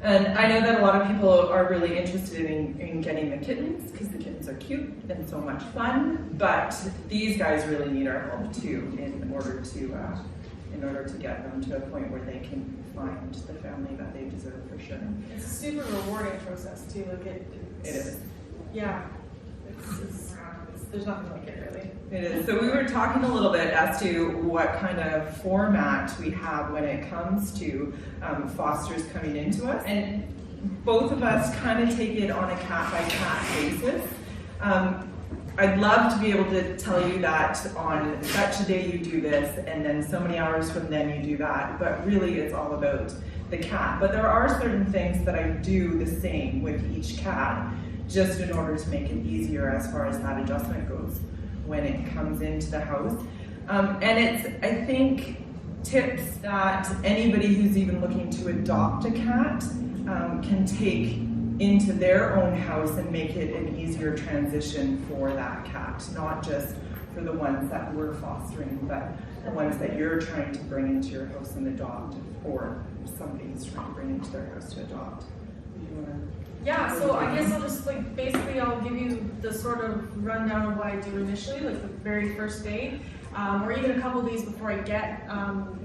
And I know that a lot of people are really interested in getting the kittens because the kittens are cute and so much fun, but these guys really need our help too in order to get them to a point where they can find the family that they deserve for sure. It's a super rewarding process too. Like it is. Yeah. There's nothing like it really. It is. So we were talking a little bit as to what kind of format we have when it comes to fosters coming into us. And both of us kind of take it on a cat-by-cat basis. I'd love to be able to tell you that on such a day you do this, and then so many hours from then you do that, but really it's all about the cat. But there are certain things that I do the same with each cat, just in order to make it easier as far as that adjustment goes when it comes into the house. And it's, I think, tips that anybody who's even looking to adopt a cat can take into their own house and make it an easier transition for that cat, not just for the ones that we're fostering, but the ones that you're trying to bring into your house and adopt, or somebody's trying to bring into their house to adopt. Yeah, so I guess I'll just basically I'll give you the sort of rundown of what I do initially, like the very first day, or even a couple of days before I get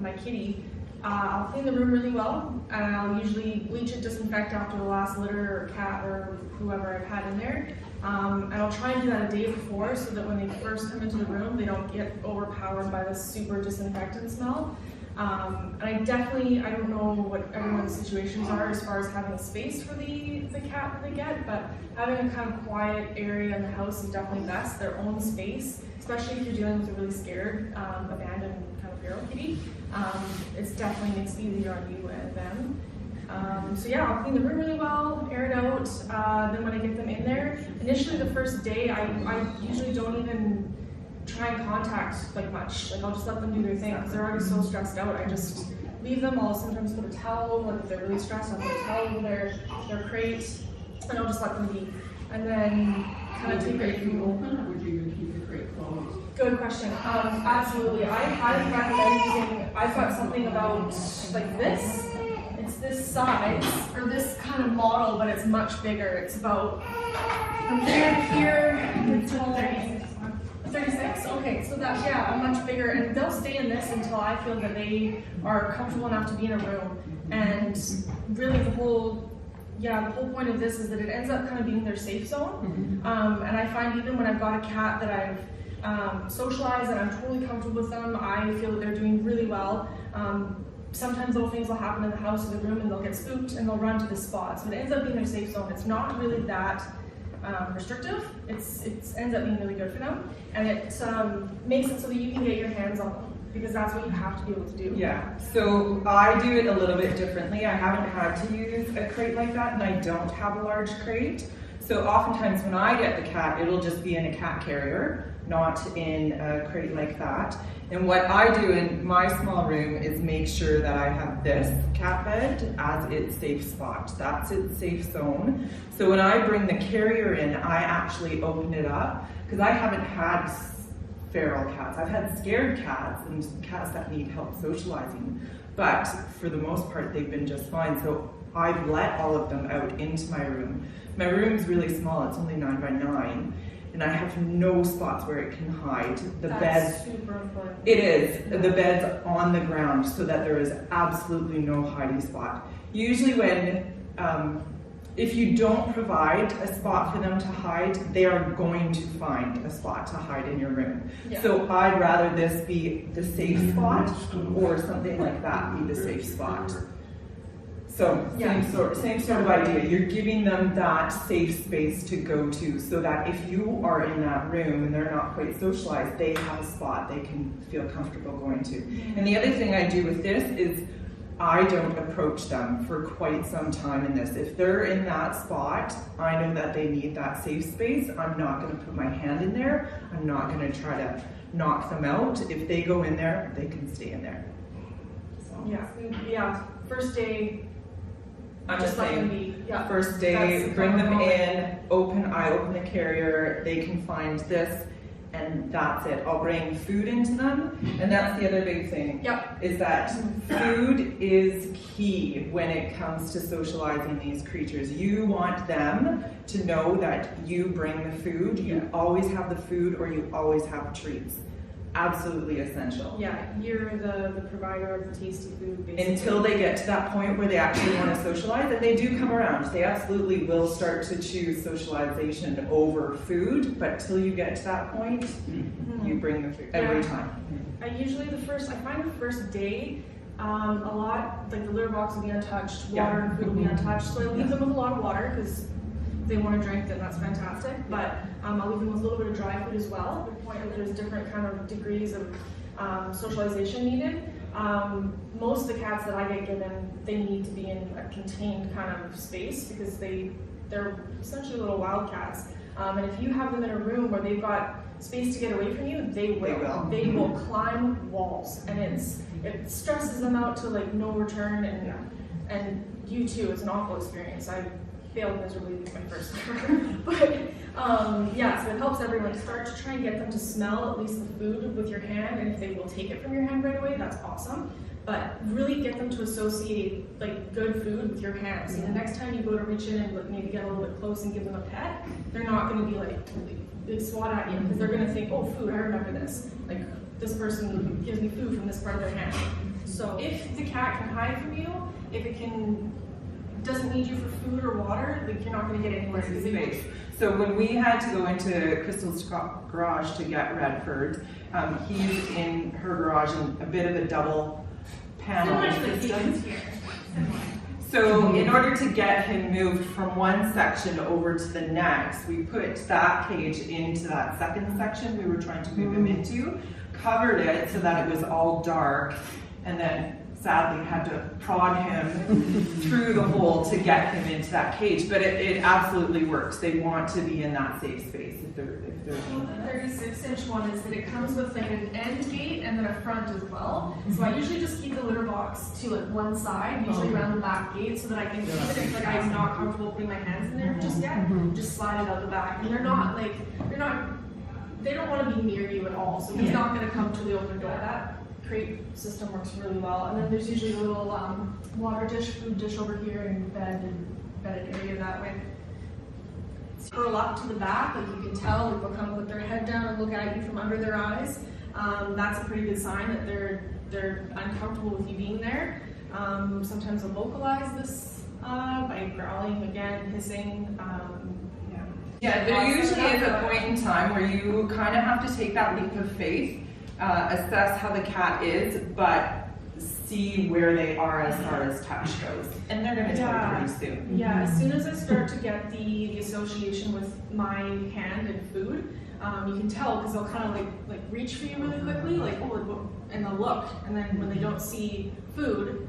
my kitty. I'll clean the room really well, and I'll usually bleach and disinfect after the last litter or cat or whoever I've had in there. And I'll try and do that a day before so that when they first come into the room, they don't get overpowered by the super disinfectant smell. And I don't know what everyone's situations are as far as having a space for the cat that they get, but having a kind of quiet area in the house is definitely best, their own space, especially if you're dealing with a really scared, abandoned kind of feral kitty. It definitely makes it easier on you and them. So yeah, I'll clean the room really well, air it out. Then when I get them in there, initially the first day, I usually don't even try and contact much. I'll just let them do their thing because they're already so stressed out. I just leave them. I'll sometimes put a towel, like if they're really stressed, I'll put a towel over their crate, and I'll just let them be. And then kind of take it through. Would you even keep the crate closed? Good question. Absolutely. I highly recommend using. I've got something about this. It's this size or this kind of model, but it's much bigger. It's about from here to here. It's 36? Okay, so that's, much bigger, and they'll stay in this until I feel that they are comfortable enough to be in a room. And really the whole point of this is that it ends up kind of being their safe zone. And I find even when I've got a cat that I've socialized and I'm totally comfortable with them, I feel that they're doing really well. Sometimes little things will happen in the house or the room and they'll get spooked and they'll run to this spot. So it ends up being their safe zone. It's not really that restrictive. It ends up being really good for them, and it makes it so that you can get your hands on them, because that's what you have to be able to do. Yeah, so I do it a little bit differently. I haven't had to use a crate like that, and I don't have a large crate. So oftentimes when I get the cat, it'll just be in a cat carrier, not in a crate like that. And what I do in my small room is make sure that I have this cat bed as its safe spot. That's its safe zone. So when I bring the carrier in, I actually open it up, because I haven't had feral cats. I've had scared cats and cats that need help socializing, but for the most part, they've been just fine. So I've let all of them out into my room. My room's really small, it's only 9 by 9. And I have no spots where it can hide. That's super important. It is. The bed's on the ground so that there is absolutely no hiding spot. Usually when, if you don't provide a spot for them to hide, they are going to find a spot to hide in your room. Yeah. So I'd rather this be the safe spot or something like that be the safe spot. So same sort of idea. You're giving them that safe space to go to, so that if you are in that room and they're not quite socialized, they have a spot they can feel comfortable going to. And the other thing I do with this is I don't approach them for quite some time in this. If they're in that spot, I know that they need that safe space. I'm not going to put my hand in there. I'm not going to try to knock them out. If they go in there, they can stay in there. So. Yeah. First day. I'm just saying, first day, bring them in, I open the carrier, they can find this and that's it. I'll bring food into them, and that's the other big thing. Yep. Is that food is key when it comes to socializing these creatures. You want them to know that you bring the food, you always have the food, or you always have treats. Absolutely essential. Yeah, you're the provider of the tasty food, basically. Until they get to that point where they actually want to socialize, and they do come around. They absolutely will start to choose socialization over food, but till you get to that point, you bring the food every time. I find the first day, a lot, like the litter box will be untouched, water and food will be untouched, so I leave them with a lot of water, because they want to drink, then that's fantastic. But I'll leave them with a little bit of dry food as well. The point that there's different kind of degrees of socialization needed. Most of the cats that I get given, they need to be in a contained kind of space because they're essentially little wild cats. And if you have them in a room where they've got space to get away from you, they will. They will climb walls, and it stresses them out to like no return. And you too, it's an awful experience. I failed miserably with my first one. But so it helps everyone start to try and get them to smell at least the food with your hand, and if they will take it from your hand right away, that's awesome. But really get them to associate like good food with your hand. So the next time you go to reach in and like, maybe get a little bit close and give them a pet, they're not going to be like they swat at you, because they're going to think, oh, food, I remember this. Like this person gives me food from this part of their hand. So if the cat can hide from you, if it doesn't need you for food or water, like you're not going to get anywhere. Space. So when we had to go into Crystal's garage to get Redford, he's in her garage in a bit of a double panel system. So in order to get him moved from one section over to the next, we put that cage into that second section we were trying to move him into, covered it so that it was all dark, and then sadly had to prod him through the hole to get him into that cage. But it absolutely works. They want to be in that safe space if they're The 36-inch one is that it comes with like an end gate and then a front as well. So I usually just keep the litter box to like one side, usually around the back gate, so that I can, even if like I'm not comfortable putting my hands in there just yet, just slide it out the back. And they don't want to be near you at all, so he's not going to come to the open door. That crate system works really well. And then there's usually a little water dish, food dish over here, and bedded area that way. Curl up to the back, like you can tell, like they'll kind of put their head down and look at you from under their eyes. That's a pretty good sign that they're uncomfortable with you being there. Sometimes they'll vocalize this by growling again, hissing. Yeah, there usually is a point in time where you kind of have to take that leap of faith, assess how the cat is, but see where they are as far as touch goes. And they're going to tell you pretty soon. Yeah, as soon as I start to get the association with my hand and food, you can tell because they'll kind of like reach for you really quickly, like, oh, and they'll look. And then when they don't see food,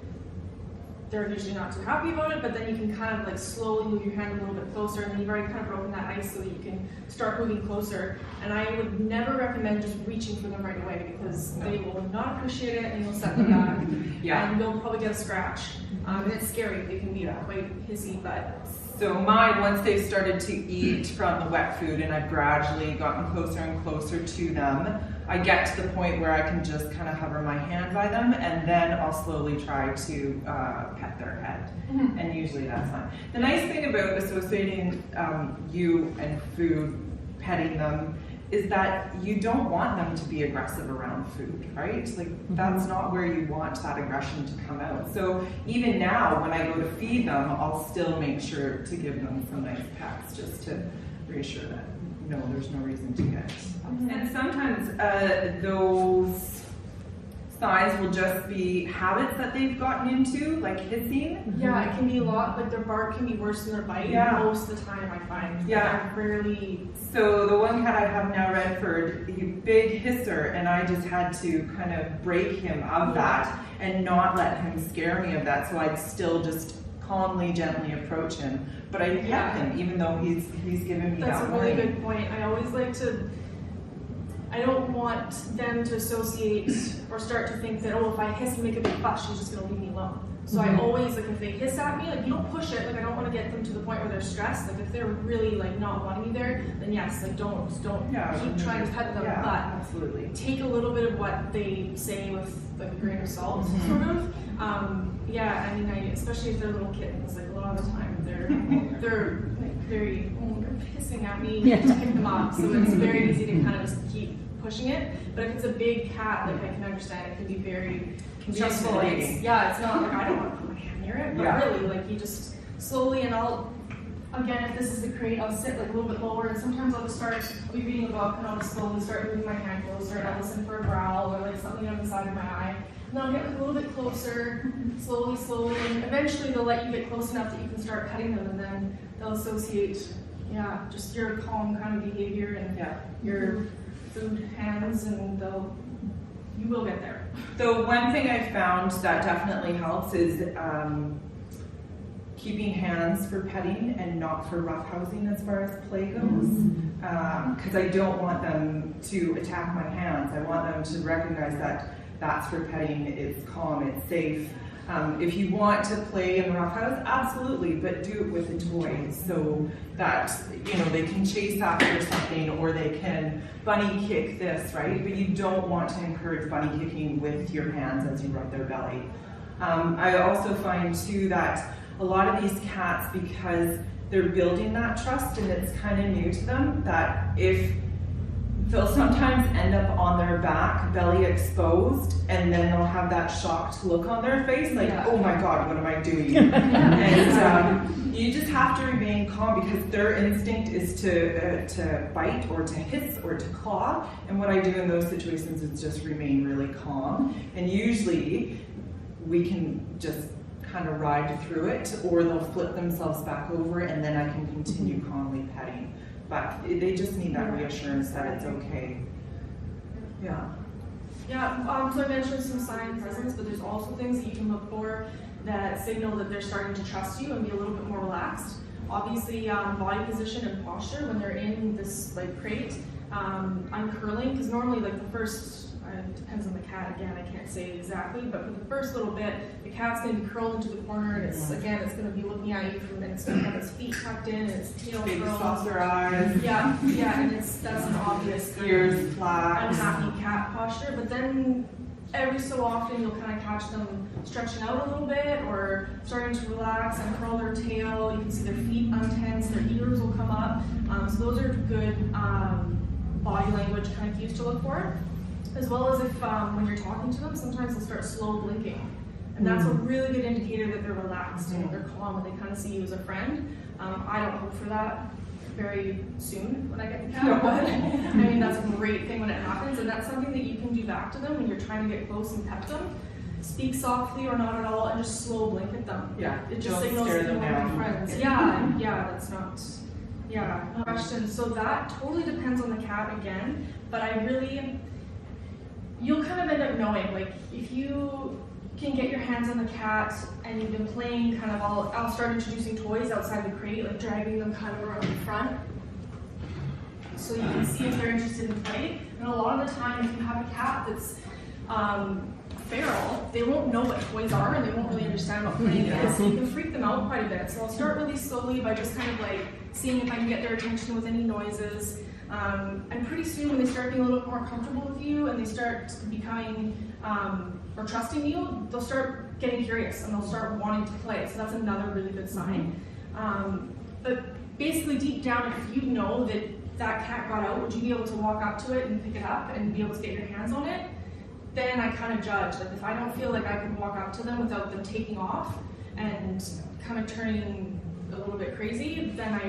they're usually not too happy about it, but then you can kind of like slowly move your hand a little bit closer, and then you've already kind of broken that ice so that you can start moving closer. And I would never recommend just reaching for them right away, because they will not appreciate it and you'll set them back. And they'll probably get a scratch. And it's scary, they can be quite hissy, but. So mine, once they've started to eat from the wet food and I've gradually gotten closer and closer to them, I get to the point where I can just kind of hover my hand by them, and then I'll slowly try to pet their head. And usually that's fine. The nice thing about associating you and food, petting them, is that you don't want them to be aggressive around food, right? Like that's not where you want that aggression to come out. So even now, when I go to feed them, I'll still make sure to give them some nice pats just to reassure that no, there's no reason to get. And sometimes those signs will just be habits that they've gotten into, like hissing. Yeah, it can be a lot, like their bark can be worse than their bite most of the time, I find. Yeah. Rarely. So the one cat I have now, Redford, he's a big hisser, and I just had to kind of break him of that and not let him scare me of that. So I'd still just calmly, gently approach him. But I pet him, even though he's given me That's that a really warning. good point. I always like to I don't want them to associate or start to think that, oh, if I hiss and make a big fuss, she's just gonna leave me alone. So I always, like, if they hiss at me, like, you don't push it, like, I don't want to get them to the point where they're stressed. Like, if they're really, like, not wanting you there, then yes, like, don't keep trying to pet them, Yeah, but absolutely. take a little bit of what they say with, like, a grain of salt, sort of. Yeah, I mean, especially if they're little kittens, like, a lot of the time, they're like, very, they're pissing at me to pick them up, so it's very easy to kind of just keep pushing it. But if it's a big cat, like, I can understand it can be very stressful. Like, it's not like I don't want to put my hand near it, but really, like, you just slowly, and again, if this is the crate, I'll sit like a little bit lower, and sometimes I'll be reading a book, and I'll just slowly start moving my hand closer, and I'll listen for a growl or like something on the side of my eye. And then I'll get like a little bit closer, slowly, and eventually they'll let you get close enough that you can start petting them, and then they'll associate, just your calm kind of behavior and your food hands, and you will get there. The one thing I've found that definitely helps is keeping hands for petting and not for roughhousing as far as play goes. Because I don't want them to attack my hands. I want them to recognize that that's for petting, it's calm, it's safe. If you want to play in roughhouse, absolutely, but do it with a toy so that they can chase after something, or they can bunny kick this, right? But you don't want to encourage bunny kicking with your hands as you rub their belly. I also find too that a lot of these cats, because they're building that trust and it's kind of new to them, that if they'll sometimes end up on their back, belly exposed, and then they'll have that shocked look on their face, like, oh my God, what am I doing? And you just have to remain calm, because their instinct is to bite or to hiss or to claw. And what I do in those situations is just remain really calm. And usually we can just kind of ride through it, or they'll flip themselves back over, and then I can continue calmly petting. But they just need that reassurance that it's okay. Yeah. Yeah, so I mentioned some signs, but there's also things that you can look for that signal that they're starting to trust you and be a little bit more relaxed. Obviously, body position and posture when they're in this like crate. Uncurling, because normally like the first, it depends on the cat, again, I can't say exactly, but for the first little bit, the cat's going to be curled into the corner, and it's going to be looking at you from, and it's going to have its feet tucked in, and its tail big curled. saucer eyes. Yeah, and that's an obvious ears flat, unhappy cat posture. But then every so often you'll kind of catch them stretching out a little bit, or starting to relax and curl their tail. You can see their feet untense, their ears will come up. So those are good body language kind of cues to look for. As well as if when you're talking to them, sometimes they'll start slow blinking. And that's a really good indicator that they're relaxed and they're calm, and they kind of see you as a friend. I don't hope for that very soon when I get the cat, but I mean, that's a great thing when it happens, and that's something that you can do back to them when you're trying to get close and pet them. Speak softly or not at all, and just slow blink at them. Yeah, it just signals that you want to be friends. That's not. Question. So that totally depends on the cat again, but you'll kind of end up knowing, like, if you can get your hands on the cat and you've been playing kind of I'll start introducing toys outside the crate, like dragging them kind of around the front, so you can see if they're interested in play. And a lot of the time, if you have a cat that's feral, they won't know what toys are, and they won't really understand what playing is, so you can freak them out quite a bit. So I'll start really slowly by just kind of like seeing if I can get their attention with any noises. And pretty soon, when they start being a little bit more comfortable with you and they start becoming or trusting you, they'll start getting curious and they'll start wanting to play. So that's another really good sign. But basically, deep down, if you know that cat got out, would you be able to walk up to it and pick it up and be able to get your hands on it? Then I kind of judge. Like, if I don't feel like I can walk up to them without them taking off and kind of turning a little bit crazy, then I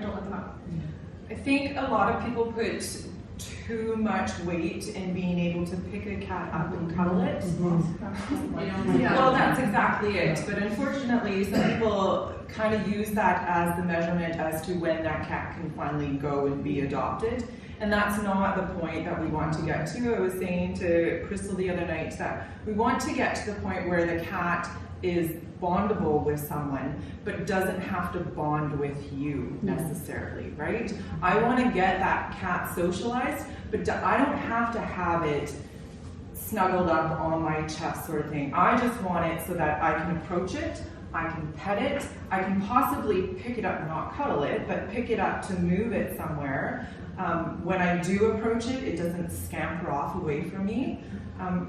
don't let them out. I think a lot of people put too much weight in being able to pick a cat up and cuddle it. Well, that's exactly it. But unfortunately, some people kind of use that as the measurement as to when that cat can finally go and be adopted. And that's not the point that we want to get to. I was saying to Crystal the other night that we want to get to the point where the cat is bondable with someone, but doesn't have to bond with you necessarily, right? I want to get that cat socialized, but but I don't have to have it snuggled up on my chest sort of thing. I just want it so that I can approach it, I can pet it, I can possibly pick it up, not cuddle it, but pick it up to move it somewhere. When I do approach it, it doesn't scamper off away from me.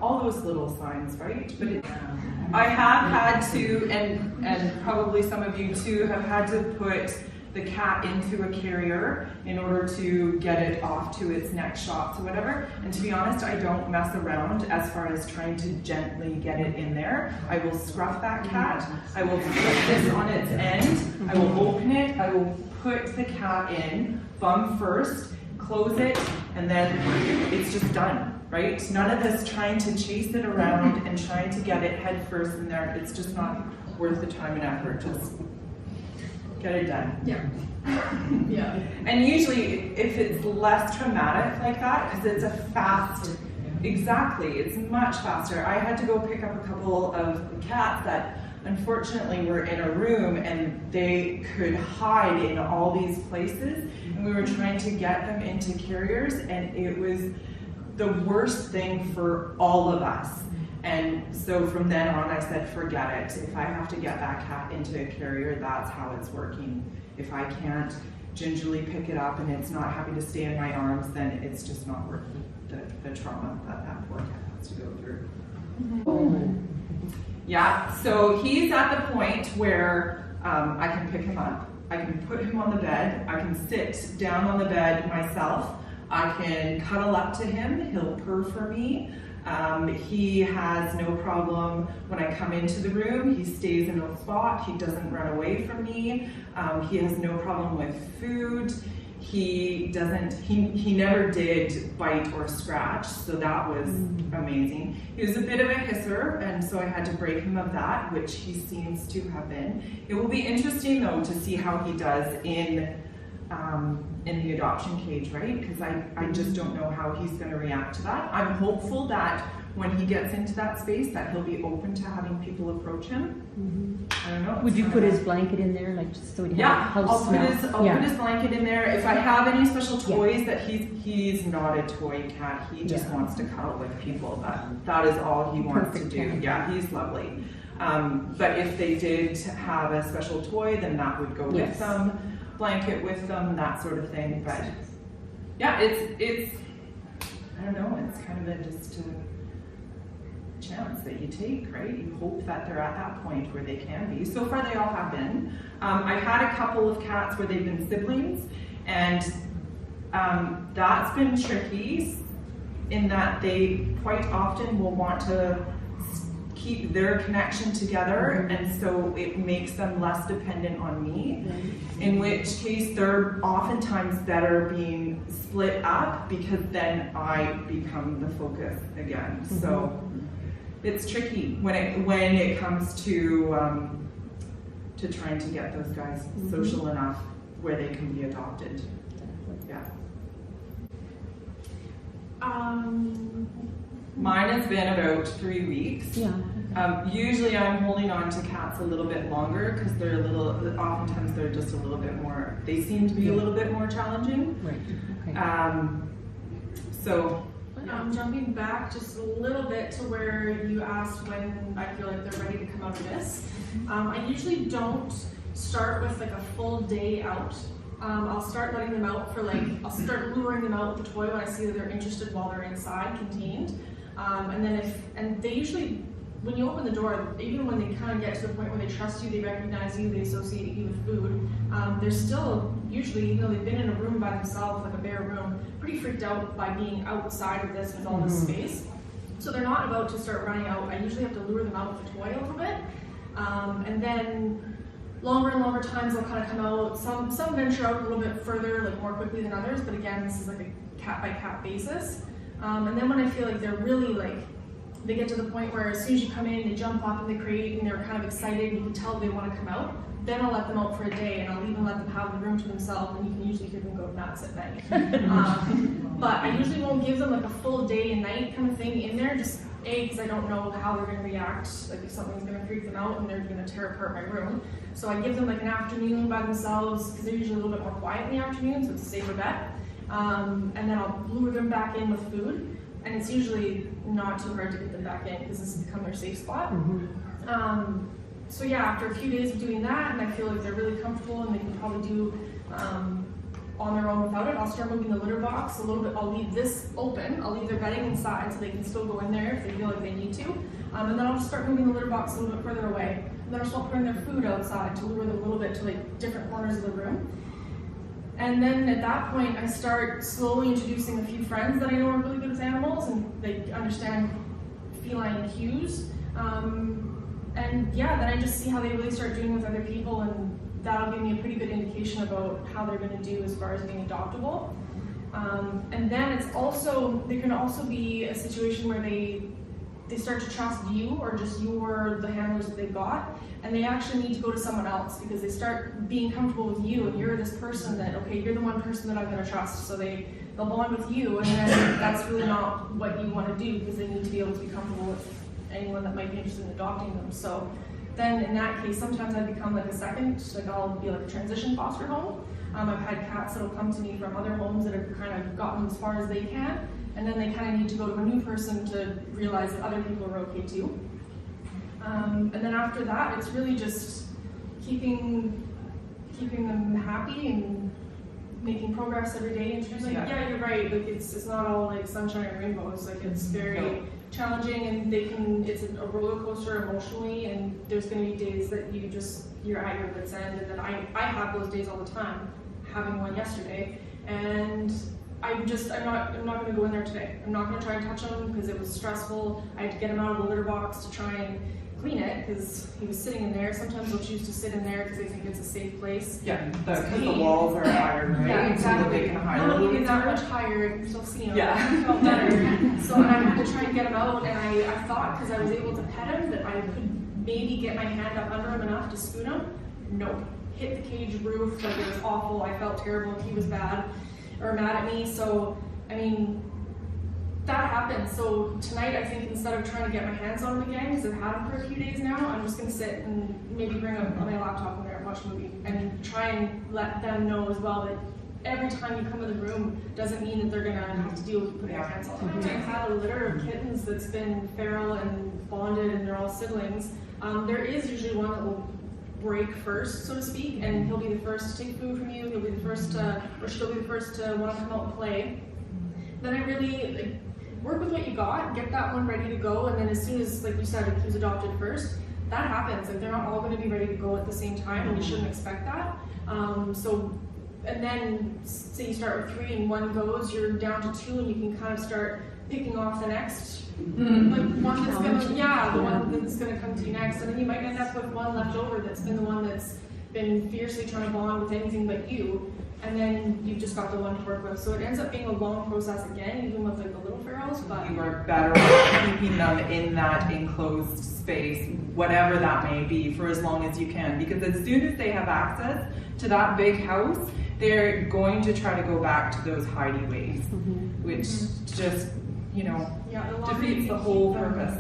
All those little signs, right? But I have had to, and probably some of you too, have had to put the cat into a carrier in order to get it off to its next shots or whatever. And to be honest, I don't mess around as far as trying to gently get it in there. I will scruff that cat. I will put this on its end. I will open it. I will put the cat in, bum first, close it, and then it's just done, right? None of this trying to chase it around and trying to get it head first in there. It's just not worth the time and effort. Just get it done. Yeah. Yeah. And usually, if it's less traumatic like that, because it's a fast, exactly, it's much faster. I had to go pick up a couple of cats that unfortunately were in a room and they could hide in all these places, and we were trying to get them into carriers, and it was the worst thing for all of us. And so from then on, I said, forget it. If I have to get that cat into a carrier, that's how it's working. If I can't gingerly pick it up and it's not happy to stay in my arms, then it's just not worth the trauma that poor cat has to go through. Mm-hmm. Yeah, so he's at the point where I can pick him up. I can put him on the bed. I can sit down on the bed myself. I can cuddle up to him. He'll purr for me. He has no problem when I come into the room. He stays in a spot. He doesn't run away from me. He has no problem with food. He never did bite or scratch, so that was amazing. He was a bit of a hisser, and so I had to break him of that, which he seems to have been. It will be interesting though to see how he does in the adoption cage, right? Because I just don't know how he's going to react to that. I'm hopeful that when he gets into that space that he'll be open to having people approach him. I don't know. Would you put his blanket in there, like just so he'd have a I'll house put his blanket in there. If I have any special toys that he's not a toy cat. He just wants to cuddle with people. That is all he wants to do. Cat. Yeah, he's lovely. But if they did have a special toy, then that would go with them. Blanket with them, that sort of thing. But yeah, it's I don't know, it's kind of just a chance that you take, right? You hope that they're at that point where they can be. So far they all have been. I've had a couple of cats where they've been siblings, and that's been tricky in that they quite often will want to keep their connection together, and so it makes them less dependent on me, in which case they're oftentimes better being split up, because then I become the focus again. So it's tricky when it comes to trying to get those guys social enough where they can be adopted. Yeah. Mine has been about 3 weeks. Yeah. Usually I'm holding on to cats a little bit longer because they're oftentimes they're just a little bit more, they seem to be a little bit more challenging. Right. Okay. So. Jumping back just a little bit to where you asked when I feel like they're ready to come out of this. I usually don't start with like a full day out. I'll start letting them out for I'll start luring them out with the toy when I see that they're interested while they're inside, contained. And they usually, when you open the door, even when they kind of get to the point where they trust you, they recognize you, they associate you with food, they're still usually, even though they've been in a room by themselves, like a bare room, pretty freaked out by being outside of this with all this space. So they're not about to start running out. I usually have to lure them out with the toy a little bit. And then longer and longer times they'll kind of come out. Some venture out a little bit further, like more quickly than others, but again, this is like a cat by cat basis. And then when I feel like they're really they get to the point where as soon as you come in, they jump up in the crate and they're kind of excited and you can tell they want to come out, then I'll let them out for a day and I'll even let them have the room to themselves, and you can usually hear them go nuts at night. But I usually won't give them like a full day and night kind of thing in there, just because I don't know how they're going to react, like if something's going to freak them out and they're going to tear apart my room. So I give them like an afternoon by themselves, because they're usually a little bit more quiet in the afternoon, so it's a safer bet. and then I'll lure them back in with food. And it's usually not too hard to get them back in because this has become their safe spot. So yeah, after a few days of doing that, and I feel like they're really comfortable and they can probably do on their own without it, I'll start moving the litter box a little bit. I'll leave this open. I'll leave their bedding inside so they can still go in there if they feel like they need to. And then I'll just start moving the litter box a little bit further away. And then I'll start putting their food outside to lure them a little bit to like different corners of the room. And then at that point, I start slowly introducing a few friends that I know are really good with animals and they understand feline cues. And yeah, then I just see how they really start doing with other people, and that'll give me a pretty good indication about how they're going to do as far as being adoptable. And then it's also, there can also be a situation where they start to trust you or just you're the handlers that they've got, and they actually need to go to someone else because they start being comfortable with you and you're this person that, okay, you're the one person that I'm going to trust. So they'll bond with you, and then that's really not what you want to do because they need to be able to be comfortable with anyone that might be interested in adopting them. So then in that case, sometimes I become like a second, like I'll be like a transition foster home. I've had cats that'll come to me from other homes that have kind of gotten as far as they can, and then they kind of need to go to a new person to realize that other people are okay too. And then after that, it's really just keeping them happy and making progress every day. And she's like, yeah, you're right. Like it's not all like sunshine and rainbows. Like it's very challenging, and it's a roller coaster emotionally. And there's going to be days that you're at your wit's end. And then I have those days all the time. Having one yesterday, and I'm not going to go in there today. I'm not going to try and touch him because it was stressful. I had to get him out of the litter box to try and clean it because he was sitting in there. Sometimes they'll choose to sit in there because they think it's a safe place. Yeah, because the walls are higher, right? Yeah, exactly. So that they can hide Not even that much higher. You're still seeing him. Yeah. I felt better. So I had to try and get him out, and I thought because I was able to pet him that I could maybe get my hand up under him enough to spoon him. Nope. Hit the cage roof, like it was awful. I felt terrible. He was bad or mad at me. So, I mean, that happened. So tonight, I think instead of trying to get my hands on him again, because I've had him for a few days now, I'm just going to sit and maybe bring up my laptop in there and watch a movie and try and let them know as well that every time you come in the room doesn't mean that they're going to have to deal with putting their hands on them. I've had a litter of kittens that's been feral and bonded, and they're all siblings. There is usually one that will break first, so to speak, and he'll be the first to take food from you. He'll be the first to, or she'll be the first to want to come out and play. Then I really work with what you got, get that one ready to go, and then as soon as, like you said, if he's adopted first, that happens. Like they're not all going to be ready to go at the same time, and you shouldn't expect that. And then say you start with 3 and 1 goes, you're down to 2, and you can kind of start picking off the next. Like one that's the one that's gonna come to you next, and then you might end up with one left over that's been the one that's been fiercely trying to bond with anything but you, and then you've just got the one to work with. So it ends up being a long process again, even with like the little ferals. But you are better off keeping them in that enclosed space, whatever that may be, for as long as you can, because as soon as they have access to that big house, they're going to try to go back to those hidey ways, which just, defeats the whole purpose.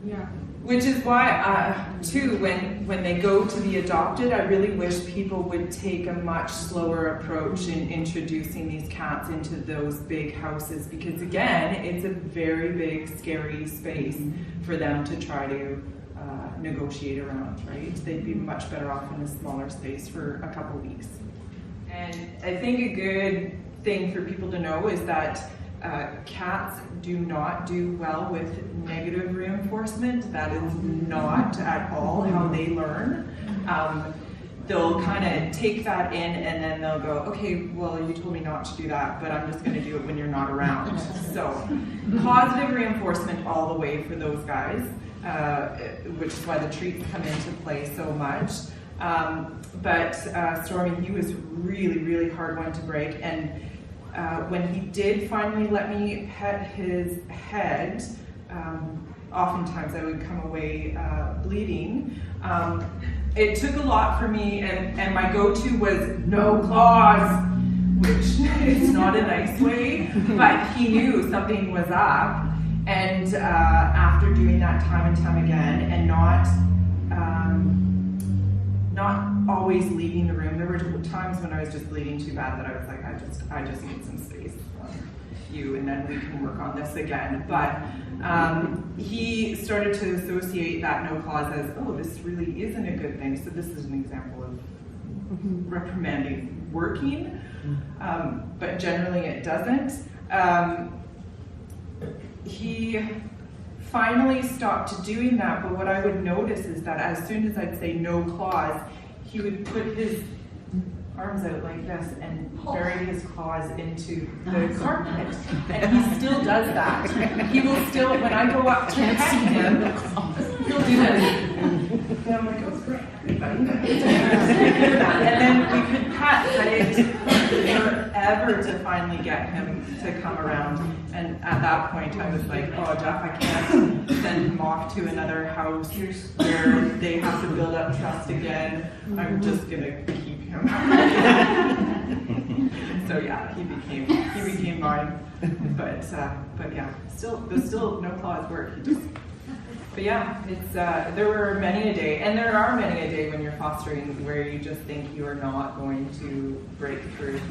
Yeah. Which is why, too, when they go to be adopted, I really wish people would take a much slower approach in introducing these cats into those big houses, because again, it's a very big, scary space for them to try to negotiate around, right? They'd be much better off in a smaller space for a couple weeks. And I think a good thing for people to know is that cats do not do well with negative reinforcement. That is not at all how they learn. They'll kind of take that in and then they'll go, okay, well, you told me not to do that, but I'm just going to do it when you're not around. So positive reinforcement all the way for those guys, which is why the treats come into play so much. But Stormy, he was really, really hard one to break. And when he did finally let me pet his head, oftentimes I would come away bleeding. It took a lot for me, and my go-to was no claws, which is not a nice way, but he knew something was up. And after doing that time and time again, and not always leaving the room, there were times times when I was just bleeding too bad that I was like, I just need some space from you, and then we can work on this again. But he started to associate that no clause as, oh, this really isn't a good thing. So this is an example of reprimanding working, but generally it doesn't. He finally stopped doing that, but what I would notice is that as soon as I'd say no clause, he would put his arms out like this and bury his claws into the carpet. And he still does that. He will still, when I go up to pet him, he'll do this. And I'm like, oh, great. And then we could pet, but it took forever to finally get him to come around. And at that point, I was like, oh, Jeff, I can't send him off to another house where they have to build up trust again. I'm just gonna keep him. So yeah, he became mine. But yeah, there's still no clause work. But yeah, it's there were many a day, and there are many a day when you're fostering where you just think you are not going to break through,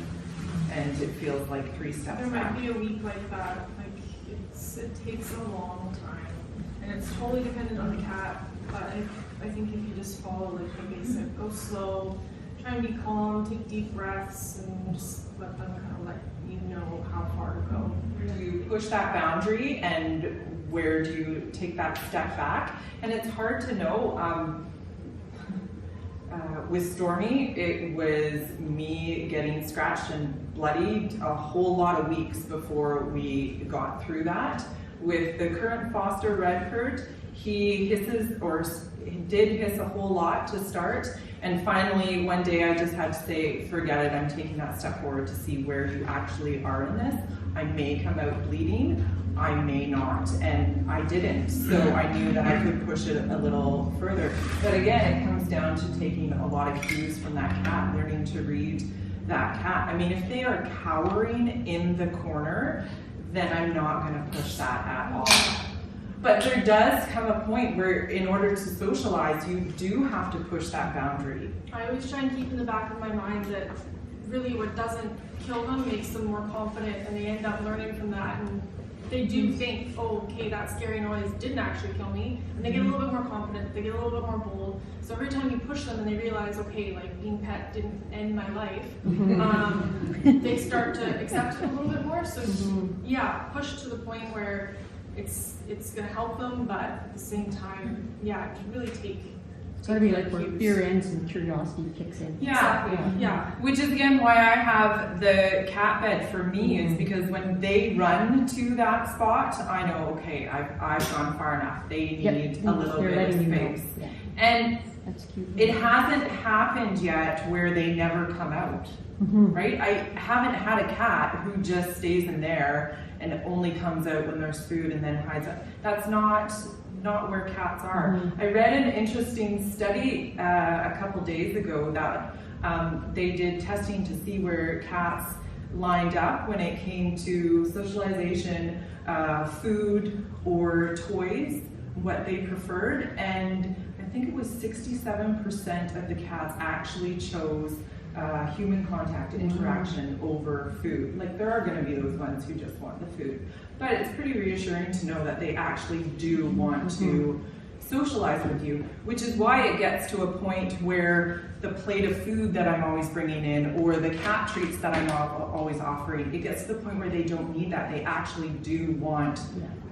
and it feels like 3 steps There back. might be a week like that. Like it takes a long time, and it's totally dependent on the cat. But I think if you just follow like the basic, go slow, try and be calm, take deep breaths, and just let them kind of let you know how far to go. You push that boundary, and where do you take that step back? And it's hard to know. With Stormy, it was me getting scratched and bloodied a whole lot of weeks before we got through that. With the current foster Redford, he hisses, or he did hiss a whole lot to start, and finally one day I just had to say, forget it, I'm taking that step forward to see where you actually are in this. I may come out bleeding, I may not, and I didn't, so I knew that I could push it a little further. But again, it comes down to taking a lot of cues from that cat, learning to read that cat. I mean, if they are cowering in the corner, then I'm not going to push that at all. But there does come a point where in order to socialize, you do have to push that boundary. I always try and keep in the back of my mind that really what doesn't kill them makes them more confident, and they end up learning from that. And they do think, oh, okay, that scary noise didn't actually kill me, and they get a little bit more confident, they get a little bit more bold. So every time you push them and they realize, okay, like being pet didn't end my life, they start to accept it a little bit more. So yeah, push to the point where it's going to help them, but at the same time, yeah, it can really take. It's got to be like where fear ends and curiosity kicks in. Yeah. Exactly. Yeah. Which is again why I have the cat bed for me, is because when they run to that spot, I know, okay, I've gone far enough. They need a little bit of space. Yeah. And that's cute. it hasn't happened yet where they never come out, right? I haven't had a cat who just stays in there and only comes out when there's food and then hides out. That's not where cats are. I read an interesting study a couple days ago that they did testing to see where cats lined up when it came to socialization, food, or toys, what they preferred, and I think it was 67% of the cats actually chose human contact interaction over food. Like, there are going to be those ones who just want the food, but it's pretty reassuring to know that they actually do want to socialize with you, which is why it gets to a point where the plate of food that I'm always bringing in, or the cat treats that I'm always offering, it gets to the point where they don't need that. They actually do want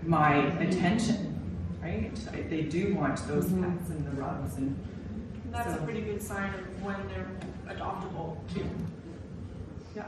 my attention, right? They do want those pets and the rubs, and That's a pretty good sign of when they're adoptable too. Yeah.